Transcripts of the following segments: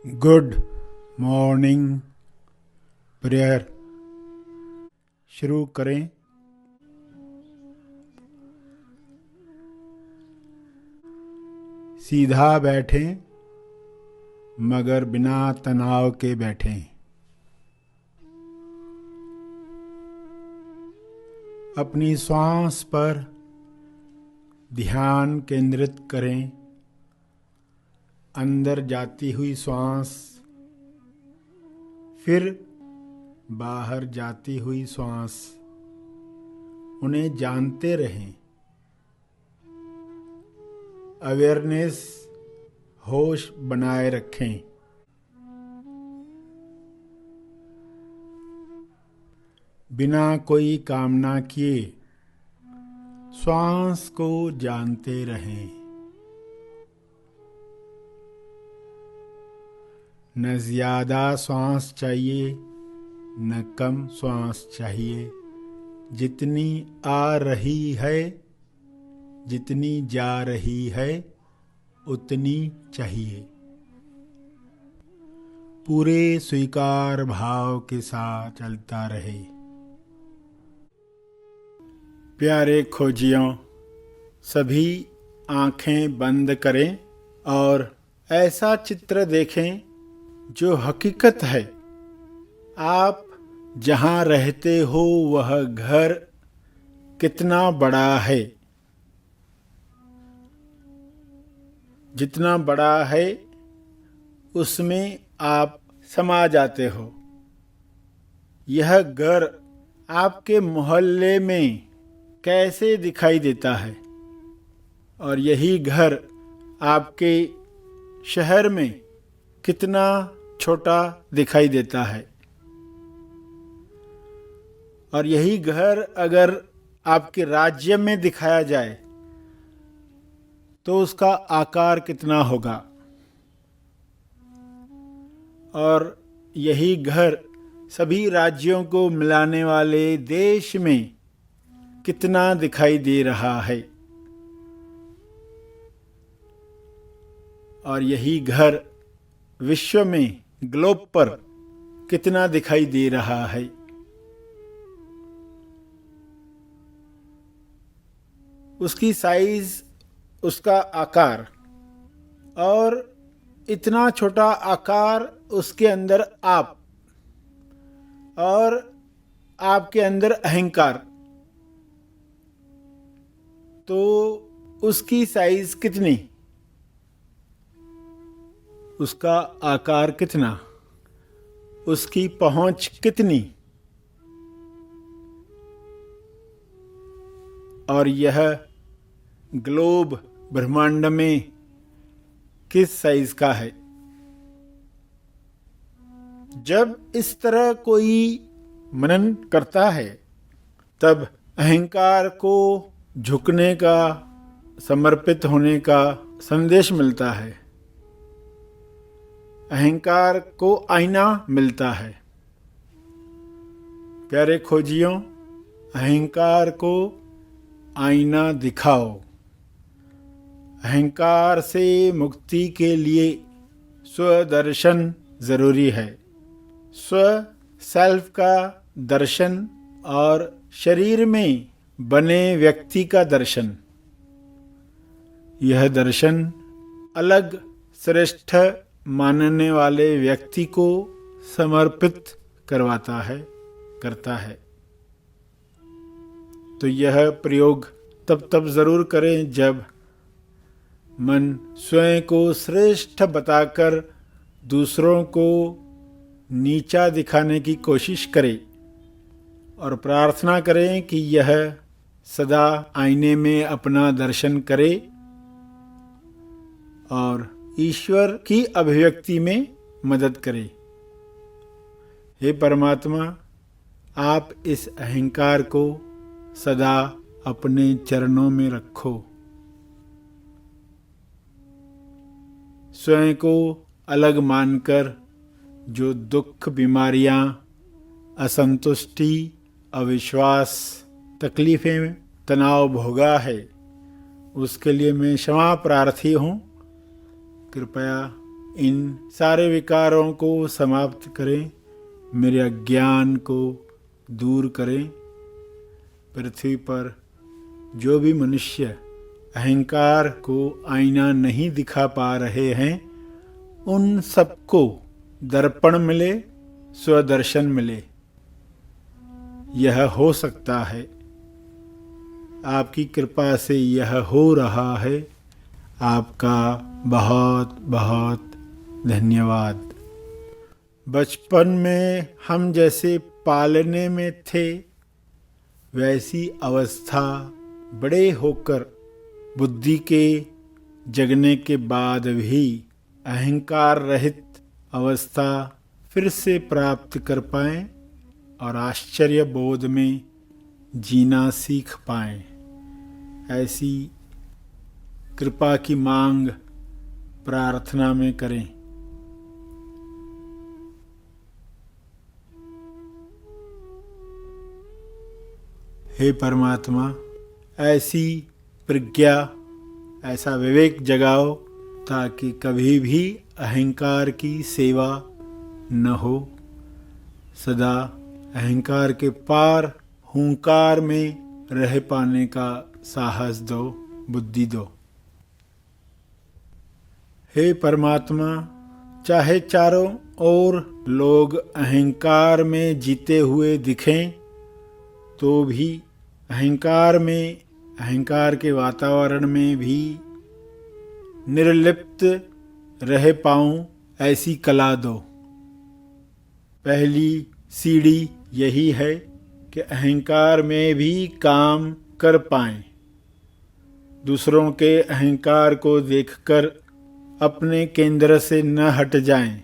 Good morning prayer शुरू करें। सीधा बैठें मगर बिना तनाव के बैठें। अपनी श्वास पर ध्यान केंद्रित करें। अंदर जाती हुई श्वास, फिर बाहर जाती हुई श्वास, उन्हें जानते रहें। अवेयरनेस, होश बनाए रखें। बिना कोई कामना किए श्वास को जानते रहें। न ज़्यादा श्वास चाहिए न कम श्वास चाहिए। जितनी आ रही है, जितनी जा रही है, उतनी चाहिए। पूरे स्वीकार भाव के साथ चलता रहे। प्यारे खोजियों, सभी आंखें बंद करें और ऐसा चित्र देखें जो हकीकत है। आप जहां रहते हो वह घर कितना बड़ा है। जितना बड़ा है उसमें आप समा जाते हो। यह घर आपके मोहल्ले में कैसे दिखाई देता है और यही घर आपके शहर में कितना छोटा दिखाई देता है। और यही घर अगर आपके राज्य में दिखाया जाए तो उसका आकार कितना होगा। और यही घर सभी राज्यों को मिलाने वाले देश में कितना दिखाई दे रहा है। और यही घर विश्व में, ग्लोब पर कितना दिखाई दे रहा है। उसकी साइज, उसका आकार, और इतना छोटा आकार, उसके अंदर आप और आपके अंदर अहंकार, तो उसकी साइज कितनी, उसका आकार कितना, उसकी पहुंच कितनी। और यह ग्लोब ब्रह्मांड में किस साइज का है। जब इस तरह कोई मनन करता है तब अहंकार को झुकने का, समर्पित होने का संदेश मिलता है। अहंकार को आईना मिलता है। प्यारे खोजियों, अहंकार को आईना दिखाओ। अहंकार से मुक्ति के लिए स्वदर्शन जरूरी है। सेल्फ का दर्शन और शरीर में बने व्यक्ति का दर्शन। यह दर्शन अलग श्रेष्ठ मानने वाले व्यक्ति को समर्पित करता है। तो यह प्रयोग तब जरूर करें जब मन स्वयं को श्रेष्ठ बताकर दूसरों को नीचा दिखाने की कोशिश करे, और प्रार्थना करें कि यह सदा आईने में अपना दर्शन करे और ईश्वर की अभिव्यक्ति में मदद करे। हे परमात्मा, आप इस अहंकार को सदा अपने चरणों में रखो। स्वयं को अलग मानकर जो दुख, बीमारियां, असंतुष्टि, अविश्वास, तकलीफें, तनाव भोगा है, उसके लिए मैं क्षमा प्रार्थी हूँ। कृपया इन सारे विकारों को समाप्त करें, मेरे अज्ञान को दूर करें। पृथ्वी पर जो भी मनुष्य अहंकार को आईना नहीं दिखा पा रहे हैं, उन सबको दर्पण मिले, स्वदर्शन मिले। यह हो सकता है, आपकी कृपा से यह हो रहा है। आपका बहुत बहुत धन्यवाद। बचपन में हम जैसे पालने में थे, वैसी अवस्था बड़े होकर बुद्धि के जगने के बाद भी अहंकार रहित अवस्था फिर से प्राप्त कर पाएं और आश्चर्य बोध में जीना सीख पाएं। ऐसी कृपा की मांग प्रार्थना में करें। हे परमात्मा, ऐसी प्रज्ञा, ऐसा विवेक जगाओ ताकि कभी भी अहंकार की सेवा न हो। सदा अहंकार के पार हुंकार में रह पाने का साहस दो, बुद्धि दो। हे परमात्मा, चाहे चारों ओर लोग अहंकार में जीते हुए दिखें, तो भी अहंकार में, अहंकार के वातावरण में भी निर्लिप्त रह पाऊं, ऐसी कला दो। पहली सीढ़ी यही है कि अहंकार में भी काम कर पाएं। दूसरों के अहंकार को देखकर अपने केंद्र से न हट जाएं,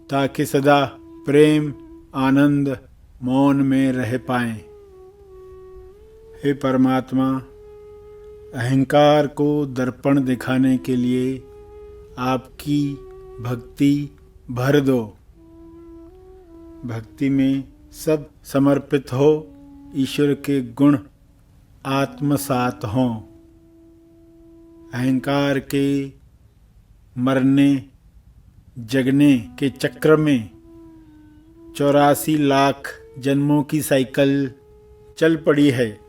ताकि सदा प्रेम, आनंद, मौन में रह पाएं। हे परमात्मा, अहंकार को दर्पण दिखाने के लिए आपकी भक्ति भर दो। भक्ति में सब समर्पित हो, ईश्वर के गुण आत्मसात हों। अहंकार के मरने जगने के चक्र में 84 लाख जन्मों की साइकिल चल पड़ी है।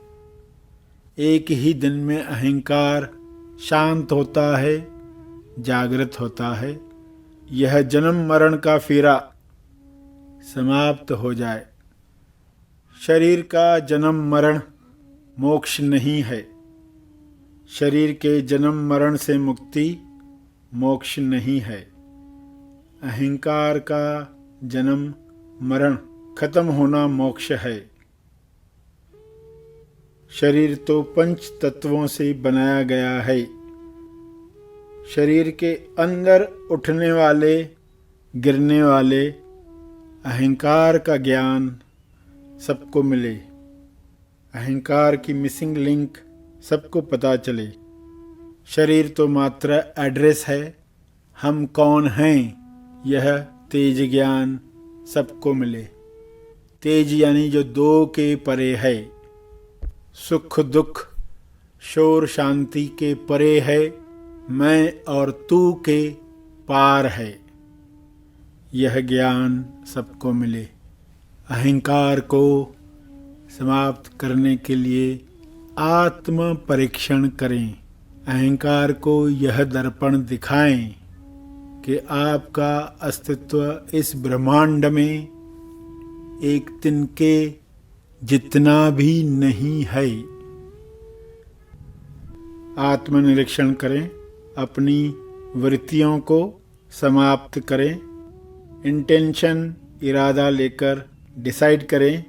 एक ही दिन में अहंकार शांत होता है, जागृत होता है। यह जन्म मरण का फेरा समाप्त हो जाए। शरीर का जन्म मरण मोक्ष नहीं है। शरीर के जन्म मरण से मुक्ति मोक्ष नहीं है। अहंकार का जन्म मरण खत्म होना मोक्ष है। शरीर तो पंच तत्वों से बनाया गया है। शरीर के अंदर उठने वाले, गिरने वाले अहंकार का ज्ञान सबको मिले। अहंकार की मिसिंग लिंक सबको पता चले। शरीर तो मात्र एड्रेस है, हम कौन हैं यह तेज ज्ञान सबको मिले। तेज यानी जो दो के परे है, सुख दुख, शोर शांति के परे है, मैं और तू के पार है। यह ज्ञान सबको मिले। अहंकार को समाप्त करने के लिए आत्म परीक्षण करें। अहंकार को यह दर्पण दिखाएं कि आपका अस्तित्व इस ब्रह्मांड में एक तिनके जितना भी नहीं है। आत्मनिरीक्षण करें, अपनी वृत्तियों को समाप्त करें। इंटेंशन, इरादा लेकर डिसाइड करें।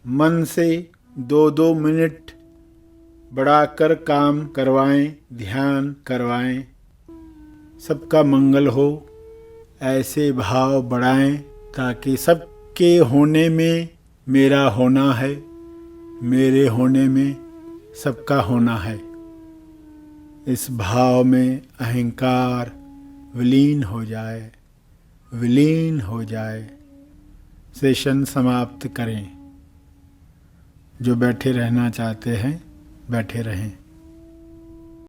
मन से 2-2 मिनट बढ़ाकर काम करवाएं, ध्यान करवाएं। सबका मंगल हो, ऐसे भाव बढ़ाएं ताकि सबके होने में मेरा होना है, मेरे होने में सबका होना है। इस भाव में अहंकार विलीन हो जाए, विलीन हो जाए। सेशन समाप्त करें। जो बैठे रहना चाहते हैं बैठे रहें।